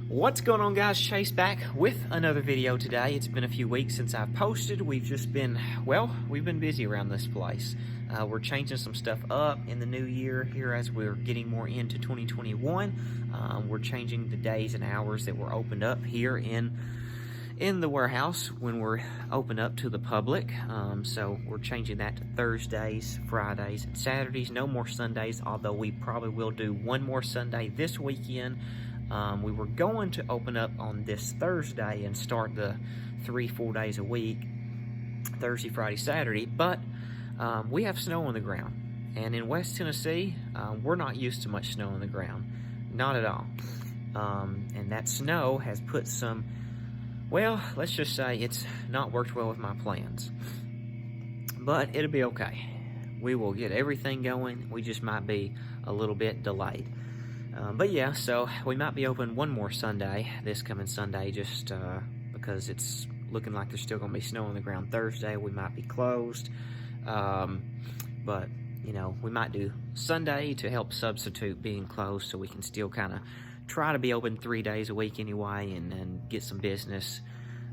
What's going on, guys? Chase back with another video today. It's been a few weeks since I've posted. We've just been, we've been busy around this place. We're changing some stuff up in the new year here as we're getting more into 2021. We're changing the days and hours that we're opened up here in the warehouse when we're open up to the public. So we're changing that to Thursdays, Fridays, and Saturdays. No more Sundays, although we probably will do one more Sunday this weekend. We were going to open up on this Thursday and start the 3 full days a week, Thursday, Friday, Saturday, but we have snow on the ground. And in West Tennessee, we're not used to much snow on the ground. Not at all. And that snow has put some, well, let's just say it's not worked well with my plans. But it'll be okay. We will get everything going. We just might be a little bit delayed. But yeah, so we might be open one more Sunday, this coming Sunday, just because it's looking like there's still going to be snow on the ground Thursday. We might be closed. But, you know, we might do Sunday to help substitute being closed so we can still kind of try to be open 3 days a week anyway and get some business.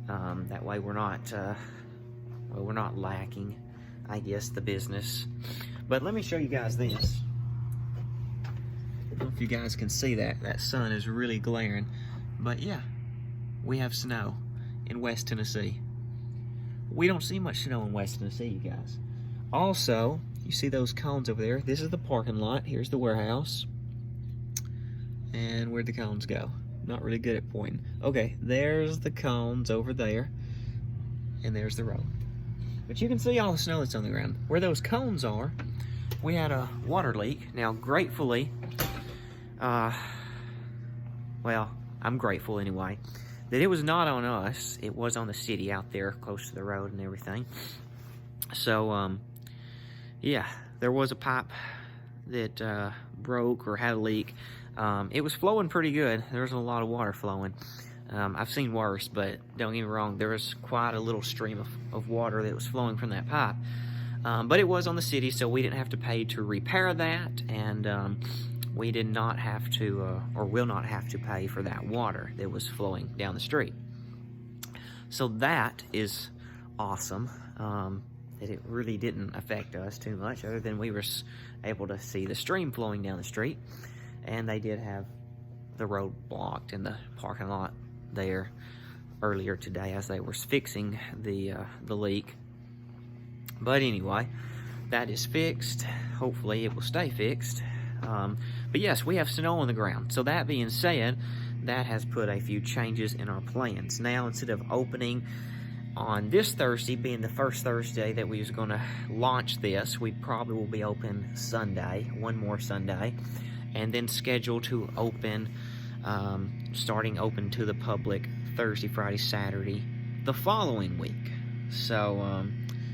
That way we're not, we're not lacking, I guess, the business. But let me show you guys this. I don't know if you guys can see that. That sun is really glaring. But yeah, we have snow in West Tennessee. We don't see much snow in West Tennessee, you guys. Also, you see those cones over there? This is the parking lot. Here's the warehouse. And where'd the cones go? Not really good at pointing. Okay, there's the cones over there. And there's the road. But you can see all the snow that's on the ground. Where those cones are, we had a water leak. Now, gratefully, well, I'm grateful anyway, that it was not on us. It was on the city out there close to the road and everything. So, yeah, there was a pipe that broke or had a leak. It was flowing pretty good. There was a lot of water flowing. I've seen worse, but don't get me wrong, there was quite a little stream of water that was flowing from that pipe. But it was on the city, so we didn't have to pay to repair that, and we did not have to, or will not have to pay for that water that was flowing down the street. So that is awesome, that it really didn't affect us too much, other than we were able to see the stream flowing down the street, and they did have the road blocked in the parking lot there earlier today as they were fixing the leak. But anyway, that is fixed. Hopefully it will stay fixed. But yes, we have snow on the ground. So that being said, that has put a few changes in our plans. Now, instead of opening on this Thursday, being the first Thursday that we was going to launch this, we probably will be open Sunday, one more Sunday, and then scheduled to open, starting open to the public Thursday, Friday, Saturday, the following week. So,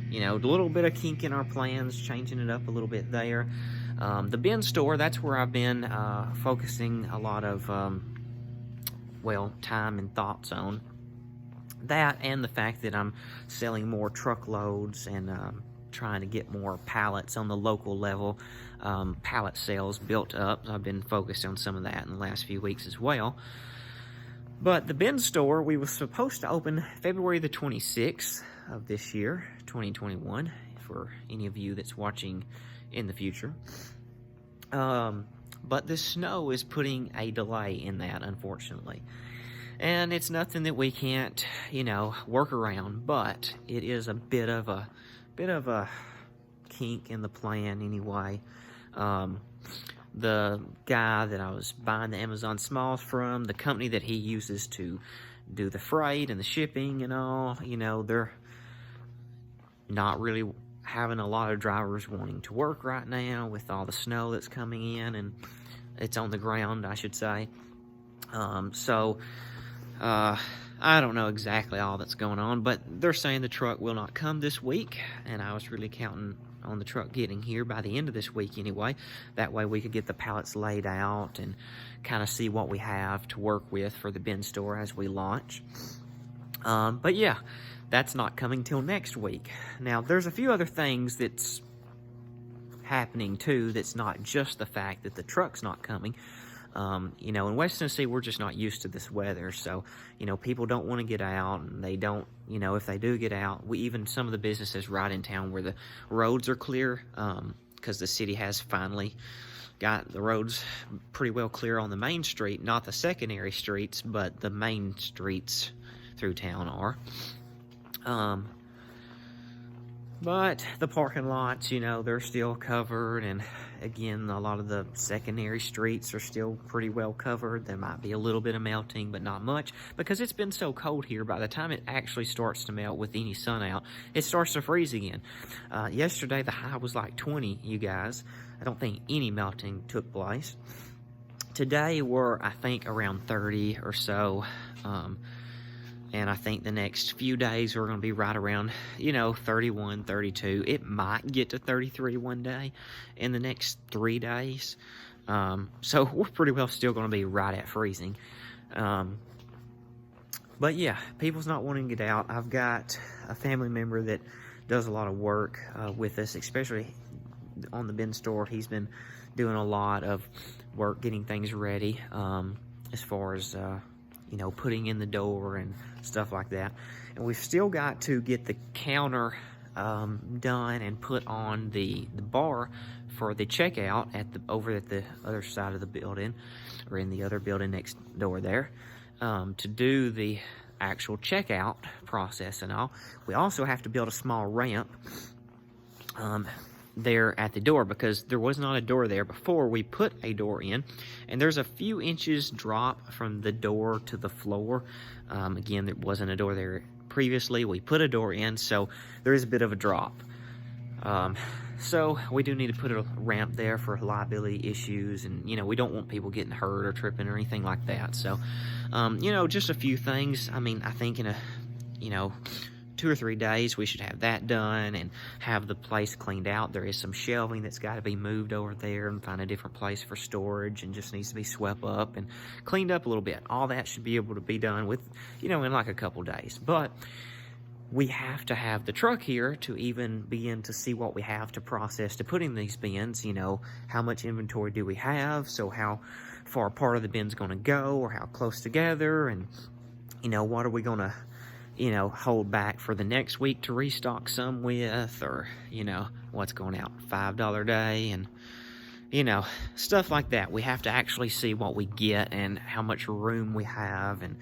you know, a little bit of kink in our plans, changing it up a little bit there. The bin store, that's where I've been focusing a lot of, well, time and thoughts on. That and the fact that I'm selling more truckloads and trying to get more pallets on the local level, pallet sales built up. I've been focused on some of that in the last few weeks as well. But the bin store, we were supposed to open February the 26th of this year, 2021, for any of you that's watching in the future. But the snow is putting a delay in that, unfortunately. And it's nothing that we can't, you know, work around, but it is a bit of a kink in the plan anyway. The guy that I was buying the Amazon Smalls from, the company that he uses to do the freight and the shipping and all, you know, they're not really having a lot of drivers wanting to work right now with all the snow that's coming in, and it's on the ground, I should say. I don't know exactly all that's going on, but they're saying the truck will not come this week, and I was really counting on the truck getting here by the end of this week anyway. That way we could get the pallets laid out and kind of see what we have to work with for the bin store as we launch. But yeah, that's not coming till next week. Now, there's a few other things that's happening too that's not just the fact that the truck's not coming. You know, in West Tennessee, we're just not used to this weather. So, you know, people don't want to get out, and they don't, you know, if they do get out, even some of the businesses right in town where the roads are clear, because the city has finally got the roads pretty well clear on the main street, not the secondary streets, but the main streets through town are. But the parking lots, you know, they're still covered, and again, a lot of the secondary streets are still pretty well covered. There might be a little bit of melting, but not much, because it's been so cold here. By the time it actually starts to melt with any sun out, it starts to freeze again. Yesterday, the high was like 20, you guys. I don't think any melting took place. Today, we're, I think, around 30 or so. And I think the next few days we're going to be right around, you know, 31, 32. It might get to 33 one day in the next 3 days. So we're pretty well still going to be right at freezing. But yeah, people's not wanting to get out. I've got a family member that does a lot of work with us, especially on the bin store. He's been doing a lot of work getting things ready as far as... you know, putting in the door and stuff like that. And we've still got to get the counter done and put on the bar for the checkout over at the other side of the building, or in the other building next door there, to do the actual checkout process and all. We also have to build a small ramp there at the door, because there was not a door there before we put a door in, and there's a few inches drop from the door to the floor. Again, there wasn't a door there previously. We put a door in, so there is a bit of a drop. So we do need to put a ramp there for liability issues, and you know, we don't want people getting hurt or tripping or anything like that. So you know, just a few things. I mean, I think in a, you know, 2 or 3 days we should have that done and have the place cleaned out. There is some shelving that's got to be moved over there and find a different place for storage, and just needs to be swept up and cleaned up a little bit. All that should be able to be done with, you know, in like a couple days. But we have to have the truck here to even begin to see what we have to process to put in these bins. You know, how much inventory do we have, so how far apart are the bins going to go, or how close together, and you know, what are we going to, you know, hold back for the next week to restock some with, or, you know, what's going out $5 a day, and, you know, stuff like that. We have to actually see what we get and how much room we have and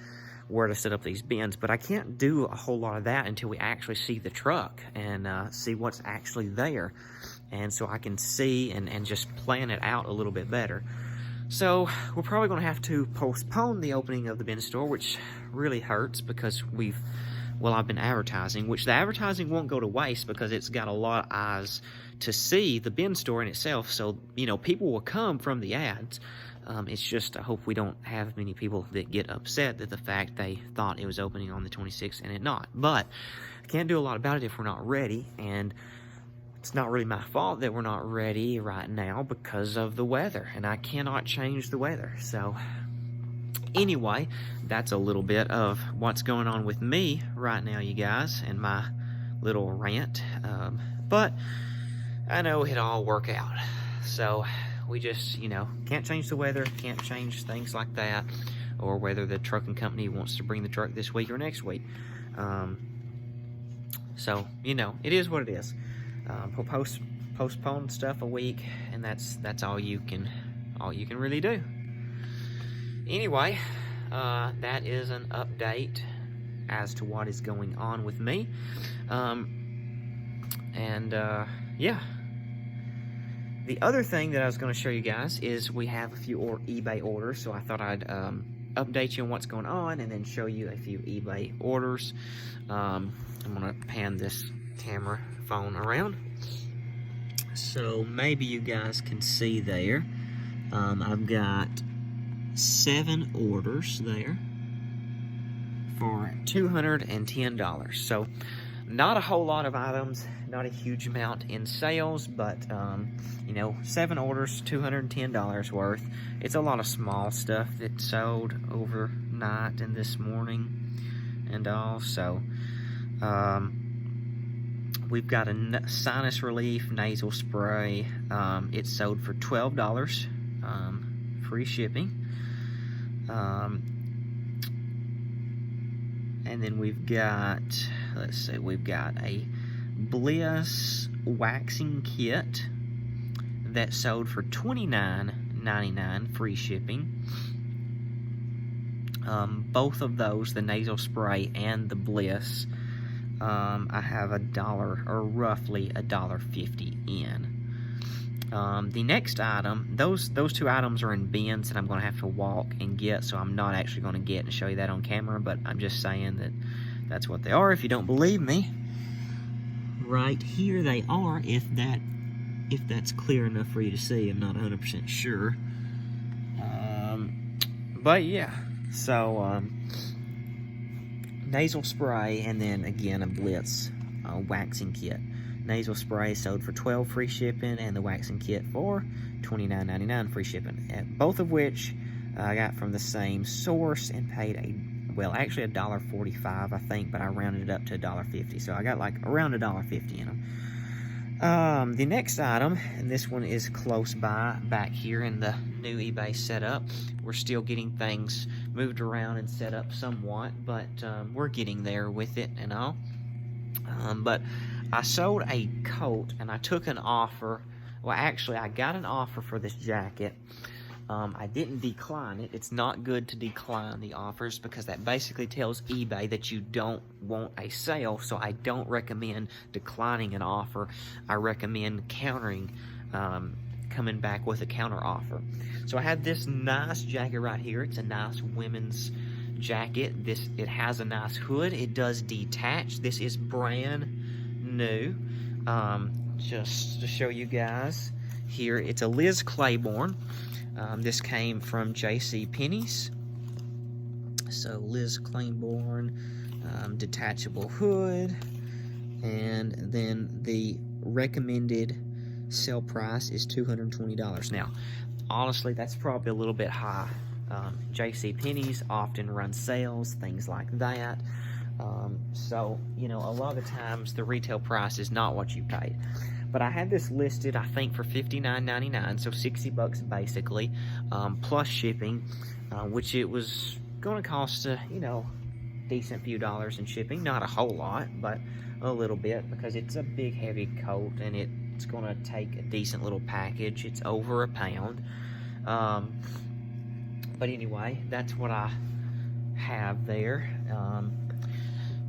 where to set up these bins. But I can't do a whole lot of that until we actually see the truck and see what's actually there. And so I can see and just plan it out a little bit better. So we're probably going to have to postpone the opening of the bin store, which really hurts, because I've been advertising, which the advertising won't go to waste, because it's got a lot of eyes to see the bin store in itself. So, you know, people will come from the ads. It's just, I hope we don't have many people that get upset at the fact they thought it was opening on the 26th and it not. But I can't do a lot about it if we're not ready, and it's not really my fault that we're not ready right now because of the weather, and I cannot change the weather. So anyway, that's a little bit of what's going on with me right now, you guys, and my little rant. But I know it'll all work out. So we just, you know, can't change the weather, can't change things like that, or whether the trucking company wants to bring the truck this week or next week. So, you know, it is what it is. Postpone stuff a week, and that's all you can really do. Anyway, that is an update as to what is going on with me. Yeah. The other thing that I was going to show you guys is we have a few eBay orders, so I thought I'd update you on what's going on and then show you a few eBay orders. I'm going to pan this camera phone around so maybe you guys can see there. I've got 7 orders there for $210. So not a whole lot of items, not a huge amount in sales, but you know, 7 orders, $210 worth. It's a lot of small stuff that sold overnight and this morning and all. So we've got a sinus relief nasal spray. It sold for $12, free shipping. And then we've got, let's see, we've got a Bliss waxing kit that sold for $29.99 free shipping. Both of those, the nasal spray and the Bliss, I have $1 or roughly $1.50 in. The next item, those two items are in bins that I'm going to have to walk and get, so I'm not actually going to get and show you that on camera, but I'm just saying that that's what they are. If you don't believe me, right here they are. If that's clear enough for you to see, I'm not 100% sure. But yeah, so nasal spray, and then again a Bliss waxing kit. Nasal spray sold for $12 free shipping, and the waxing kit for $29.99 free shipping. Both of which I got from the same source and paid actually $1.45 I think, but I rounded it up to $1.50, so I got like around $1.50 in them. The next item, and this one is close by, back here in the new eBay setup. We're still getting things moved around and set up somewhat, but we're getting there with it and all. But I sold a coat, and I took an offer. Well, actually, I got an offer for this jacket. I didn't decline it. It's not good to decline the offers because that basically tells eBay that you don't want a sale, so I don't recommend declining an offer. I recommend countering, coming back with a counter offer. So I had this nice jacket right here. It's a nice women's jacket. It has a nice hood. It does detach. This is brand new. Just to show you guys here, it's a Liz Claiborne. This came from JCPenney's. So Liz Claiborne, detachable hood, and then the recommended sale price is $220. Now, honestly, that's probably a little bit high. JCPenney's often run sales, things like that. So, you know, a lot of the times the retail price is not what you paid. But I had this listed, I think, for $59.99, so $60 basically, plus shipping, which it was going to cost a, you know, decent few dollars in shipping. Not a whole lot, but a little bit, because it's a big, heavy coat, and it's going to take a decent little package. It's over a pound. But anyway, that's what I have there.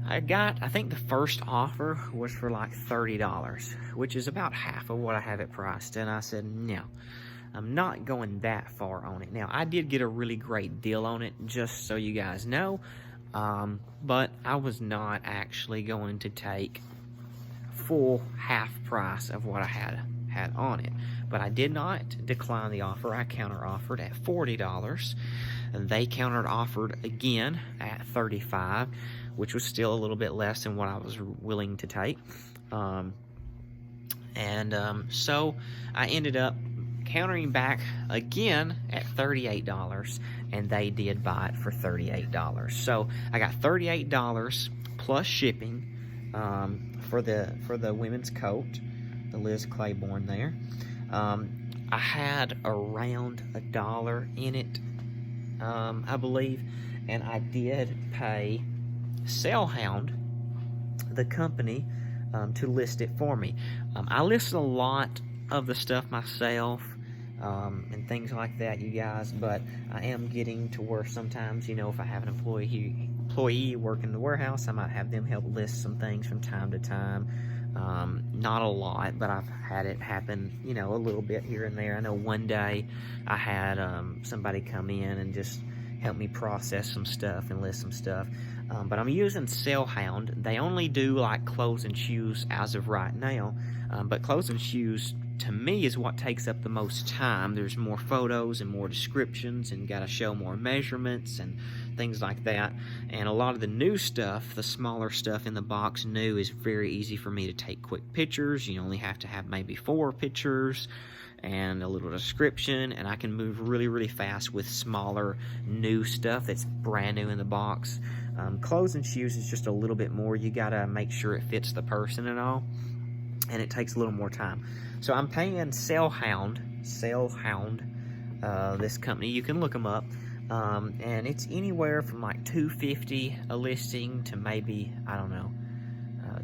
I think the first offer was for like $30, which is about half of what I have it priced. And I said, no, I'm not going that far on it. Now, I did get a really great deal on it, just so you guys know. But I was not actually going to take full half price of what I had on it. But I did not decline the offer. I counter offered at $40. And they counter offered again at $35, which was still a little bit less than what I was willing to take. So I ended up countering back again at $38, and they did buy it for $38. So I got $38 plus shipping for the women's coat, the Liz Claiborne there. I had around $1 in it, I believe, and I did pay Salehound, the company, to list it for me. I list a lot of the stuff myself, and things like that, you guys, but I am getting to where sometimes, you know, if I have an employee working in the warehouse, I might have them help list some things from time to time. Not a lot, but I've had it happen, you know, a little bit here and there. I know one day I had somebody come in and just help me process some stuff and list some stuff. But I'm using Salehound. They only do like clothes and shoes as of right now, but clothes and shoes to me is what takes up the most time. There's more photos and more descriptions, and got to show more measurements and things like that. And a lot of the new stuff, the smaller stuff in the box new, is very easy for me to take quick pictures. You only have to have maybe 4 pictures and a little description, and I can move really, really fast with smaller new stuff that's brand new in the box. Clothes and shoes is just a little bit more. You gotta make sure it fits the person and all, and it takes a little more time. So I'm paying Salehound, this company, you can look them up. And it's anywhere from like $2.50 a listing to maybe, I don't know,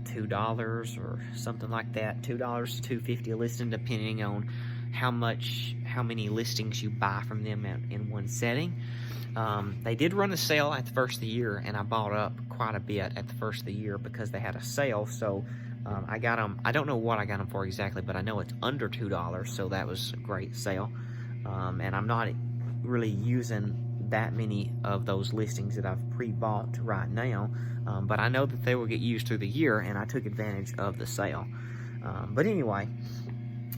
$2 or something like that. $2 to $2.50 a listing, depending on how many listings you buy from them in one setting. They did run a sale at the first of the year, and I bought up quite a bit at the first of the year because they had a sale. So I got them. I don't know what I got them for exactly, but I know it's under $2, so that was a great sale. And I'm not really using that many of those listings that I've pre-bought right now, but I know that they will get used through the year, and I took advantage of the sale. But anyway,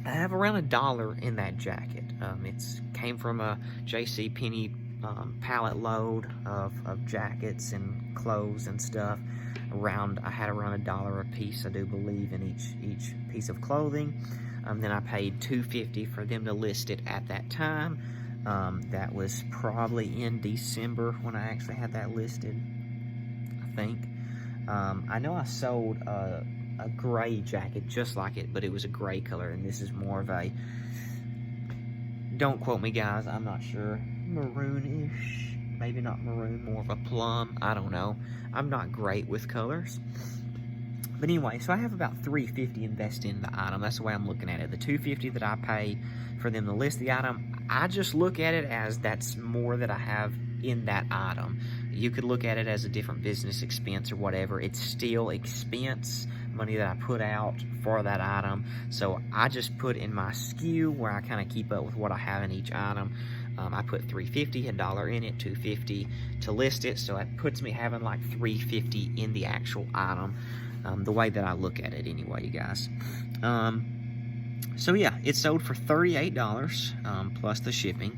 I have around $1 in that jacket. It's came from a JCPenney pallet load of jackets and clothes and stuff. I had around $1 a piece, I do believe, in each piece of clothing. Then I paid $2.50 for them to list it at that time. That was probably in December when I actually had that listed, I think. I know I sold a gray jacket just like it, but it was a gray color, and this is more of a, don't quote me guys, I'm not sure, maroonish, maybe not maroon, more of a plum, I don't know. I'm not great with colors. But anyway, so I have about $3.50 invested in the item. That's the way I'm looking at it. The $2.50 that I pay for them to list the item, I just look at it as that's more that I have in that item. You could look at it as a different business expense or whatever. It's still expense, money that I put out for that item. So I just put in my SKU where I kind of keep up with what I have in each item. I put $3.50, $1 in it, $2.50 to list it. So that puts me having like $3.50 in the actual item. The way that I look at it anyway, you guys. So yeah, it sold for $38 plus the shipping.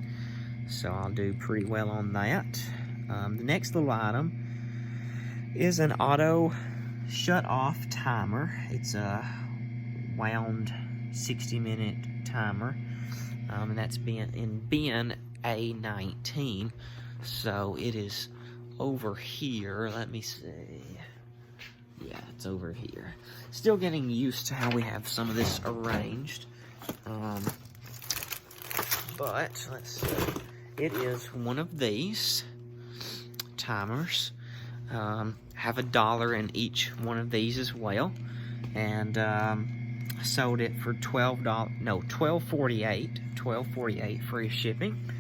So I'll do pretty well on that. The next little item is an auto shut-off timer. It's a wound 60-minute timer. And that's in bin A19. So it is over here. Let me see. Yeah, it's over here. Still getting used to how we have some of this arranged. But, let's see. It is one of these timers. Have $1 in each one of these as well. And sold it for $12.48 free shipping.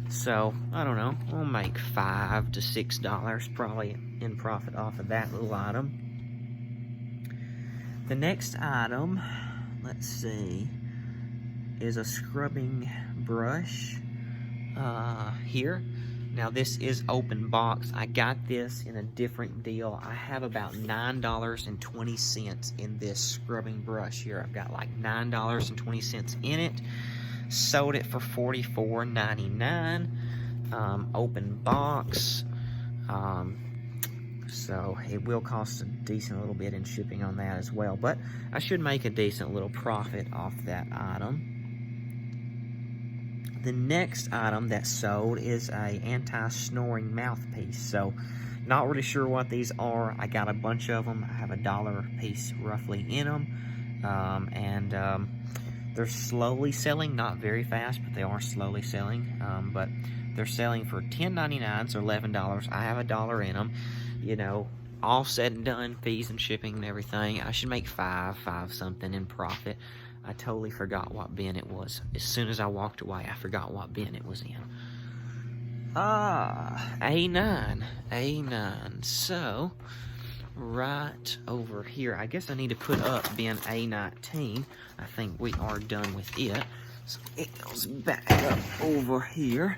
So, I don't know. We'll make $5 to $6 probably in profit off of that little item. The next item, let's see, is a scrubbing brush here. Now this is open box. I got this in a different deal. I have about $9.20 in this scrubbing brush here. I've got like $9.20 in it. Sold it for $44.99. Open box. So it will cost a decent little bit in shipping on that as well, but I should make a decent little profit off that item. The next item that sold is a anti-snoring mouthpiece. So not really sure what these are. I got a bunch of them. I have $1 a piece roughly in them, and they're slowly selling, not very fast, but they are slowly selling. But they're selling for $10.99, so $11. I have $1 in them. You know, all said and done, fees and shipping and everything, I should make five something in profit. I totally forgot what bin it was. As soon as I walked away, I forgot what bin it was in. A9. So, right over here, I guess I need to put up bin A19. I think we are done with it. So it goes back up over here.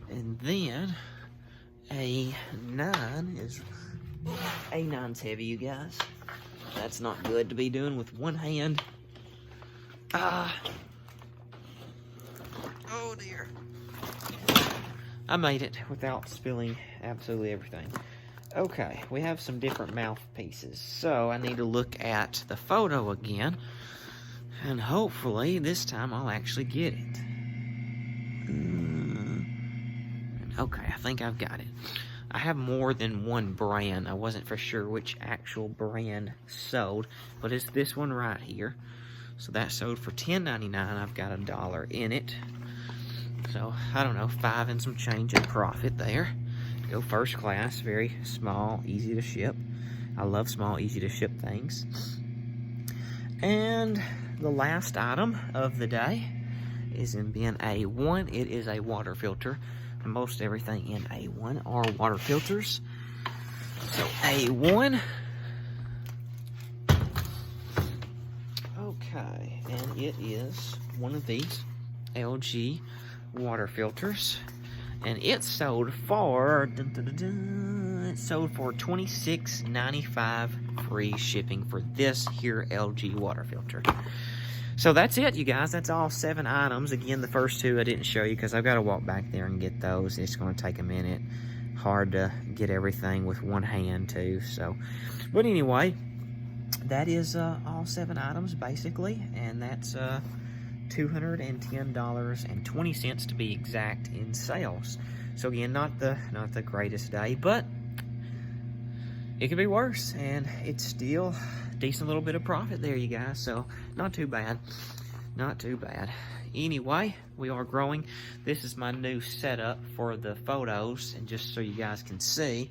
And then A9's heavy, you guys. That's not good to be doing with one hand. Oh dear. I made it without spilling absolutely everything. Okay, we have some different mouthpieces. So I need to look at the photo again. And hopefully this time I'll actually get it. Okay, I think I've got it. I have more than one brand. I wasn't for sure which actual brand sold, but it's this one right here. So that sold for $10.99. I've got $1 in it. So, I don't know, 5 and some change in profit there. Go first class, very small, easy to ship. I love small, easy to ship things. And the last item of the day is in bin A1. It is a water filter. Most everything in A1 are water filters. So A1. Okay, and it is one of these LG water filters. And it sold for $26.95 free shipping for this here LG water filter. So that's it, you guys. That's all 7 items. Again, the first 2 I didn't show you because I've got to walk back there and get those. It's going to take a minute. Hard to get everything with one hand too. So, but anyway, that is all 7 items basically, and that's $210.20 to be exact in sales. So again, not the greatest day, but it could be worse, and it's still a decent little bit of profit there, you guys. So not too bad, not too bad. Anyway, we are growing. This is my new setup for the photos, and just so you guys can see,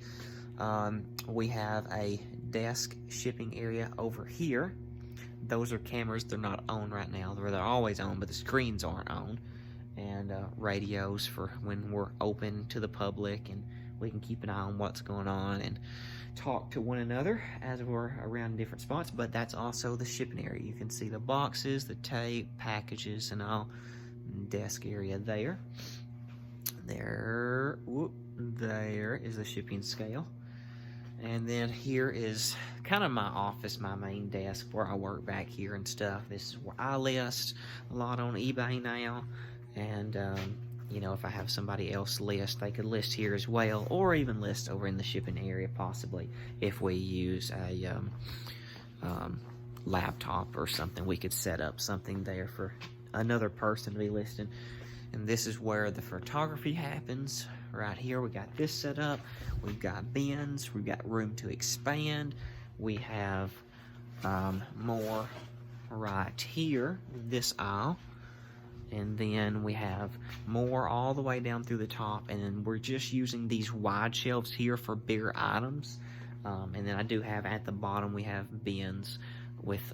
we have a desk shipping area over here. Those are cameras. They're not on right now. They're always on, but the screens aren't on. And radios for when we're open to the public, and we can keep an eye on what's going on and talk to one another as we're around different spots. But that's also the shipping area. You can see the boxes, the tape, packages, and all. Desk area there. There is the shipping scale. And then here is kind of my office, my main desk where I work back here and stuff. This is where I list a lot on eBay now. And, you know, if I have somebody else list, they could list here as well, or even list over in the shipping area possibly. If we use a laptop or something, we could set up something there for another person to be listing. And this is where the photography happens. Right here, we got this set up. We've got bins. We've got room to expand. We have more right here, this aisle. And then we have more all the way down through the top. And then we're just using these wide shelves here for bigger items. And then I do have at the bottom, we have bins with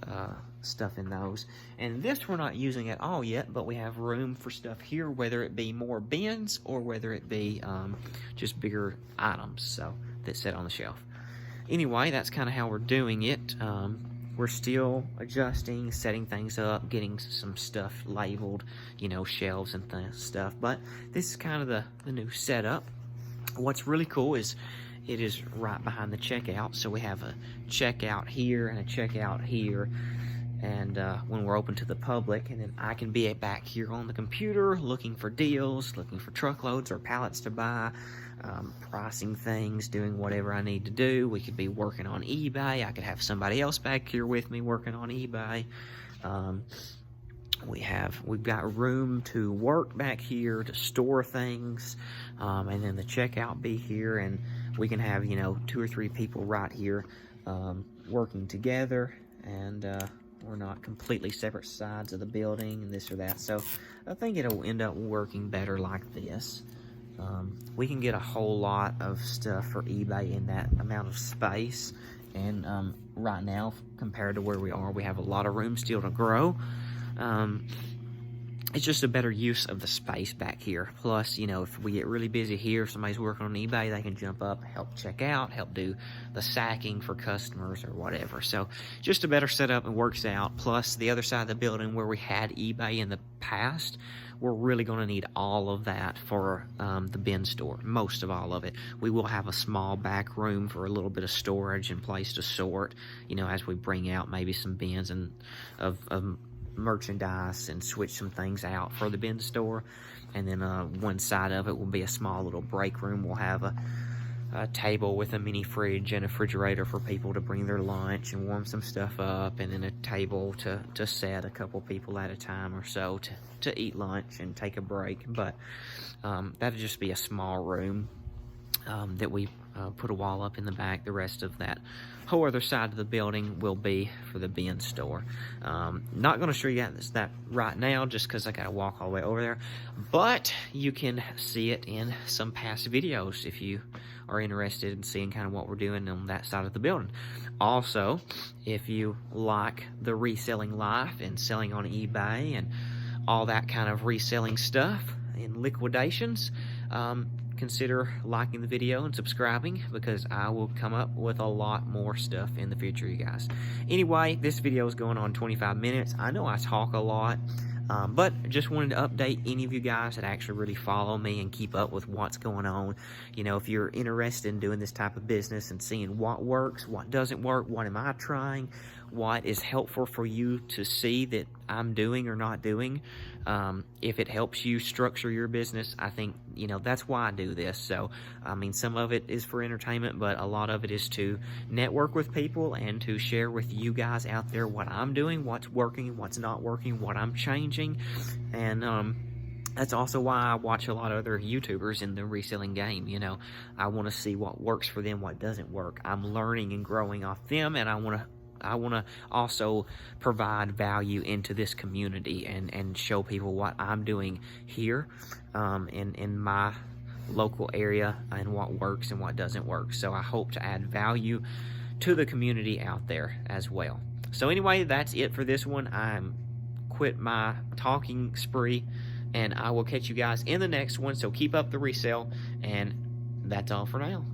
stuff in those. And this we're not using at all yet, but we have room for stuff here, whether it be more bins or whether it be just bigger items so that sit on the shelf. Anyway, that's kind of how we're doing it. We're still adjusting, setting things up, getting some stuff labeled, you know, shelves and stuff. But this is kind of the new setup. What's really cool is it is right behind the checkout. So we have a checkout here and a checkout here. And when we're open to the public, and then I can be back here on the computer looking for deals, looking for truckloads or pallets to buy, pricing things, doing whatever I need to do. We could be working on eBay. I could have somebody else back here with me working on eBay. We've got room to work back here to store things, and then the checkout be here, and we can have, you know, 2 or 3 people right here working together, and we're not completely separate sides of the building and this or that. So I think it'll end up working better like this. We can get a whole lot of stuff for eBay in that amount of space, and right now compared to where we are, we have a lot of room still to grow. It's just a better use of the space back here. Plus, you know, if we get really busy here, if somebody's working on eBay, they can jump up, help check out, help do the sacking for customers or whatever. So just a better setup and works out. Plus, the other side of the building where we had eBay in the past, we're really going to need all of that for the bin store, most of all of it. We will have a small back room for a little bit of storage and place to sort, you know, as we bring out maybe some bins and of merchandise and switch some things out for the bin store. And then one side of it will be a small little break room. We'll have a table with a mini fridge and a refrigerator for people to bring their lunch and warm some stuff up, and then a table to set a couple people at a time or so to eat lunch and take a break. But that'll just be a small room. that we put a wall up in the back. The rest of that whole other side of the building will be for the bin store. Not going to show you that right now just because I got to walk all the way over there, but you can see it in some past videos if you are interested in seeing kind of what we're doing on that side of the building. Also, if you like the reselling life and selling on eBay and all that kind of reselling stuff and liquidations, consider liking the video and subscribing, because I will come up with a lot more stuff in the future, you guys. Anyway, this video is going on 25 minutes. I know I talk a lot, but just wanted to update any of you guys that actually really follow me and keep up with what's going on. You know, if you're interested in doing this type of business and seeing what works, what doesn't work, what am I trying, what is helpful for you to see that I'm doing or not doing, if it helps you structure your business, I think, you know, that's why I do this. So, I mean, some of it is for entertainment, but a lot of it is to network with people and to share with you guys out there what I'm doing, what's working, what's not working, what I'm changing. And that's also why I watch a lot of other YouTubers in the reselling game. You know, I want to see what works for them, what doesn't work. I'm learning and growing off them, and I want to also provide value into this community and show people what I'm doing here in my local area and what works and what doesn't work. So I hope to add value to the community out there as well. So anyway, that's it for this one. I'm quit my talking spree, and I will catch you guys in the next one. So keep up the resale, and that's all for now.